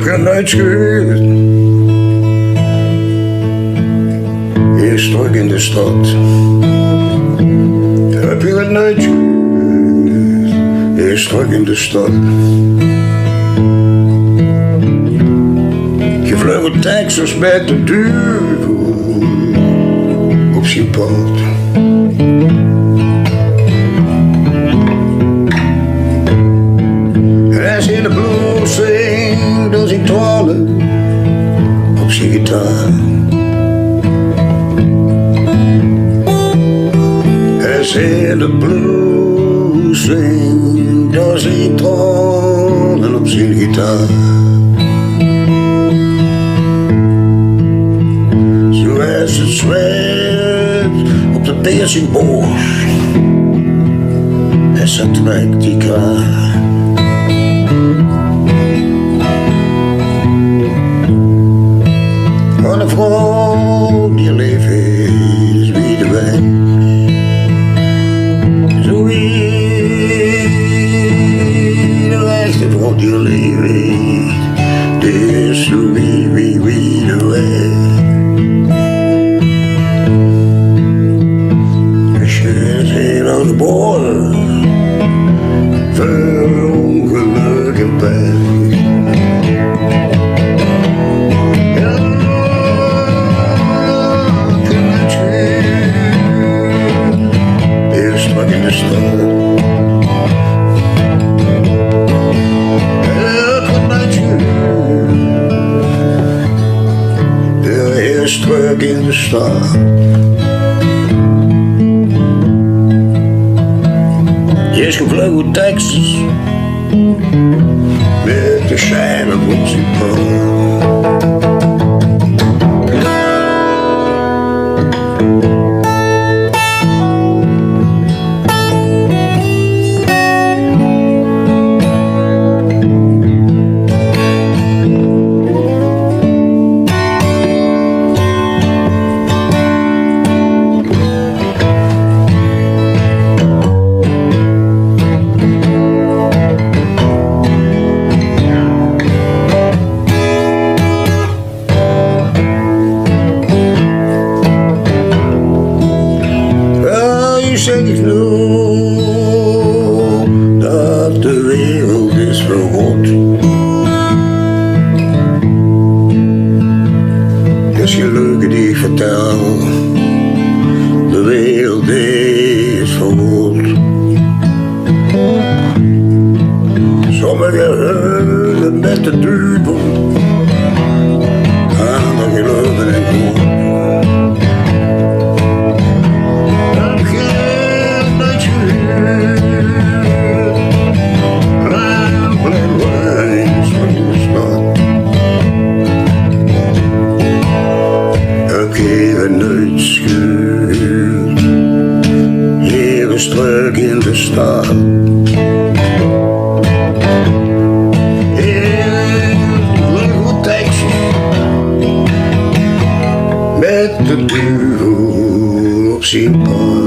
elke nacht schuurt. Eerst terug in de stad. Heb je het nooit schuurt? Eerst terug in de stad. Gevleugeld Texas met de duivel op zijn pad. En als in de blues zingt, dan zingt Twalen op zijn gitaar. Als in de blues zingt, dan zingt Twalen op zijn gitaar. Zoals het zweeft op de Peersingboos, en ze trekt die kraag. Van een vrouw die leeft is wie de weg. Zo wie de echte vrouw die leeft is zo wie de weg. Als je zit aan de boord, veel ongeluk en pech. Terug in de stad. Je is gevlogen uit Texas met de schijnen op zijn pad. Zeg ik nu dat de wereld is verrot. Het is geen leuke die ik vertel, de wereld is verrot. Sommigen huilen met de duivel, anderen geloven in God. Nooit schuurt, hier is terug in de stad. Hier vlug op Texas, met de duivel op zijn pad.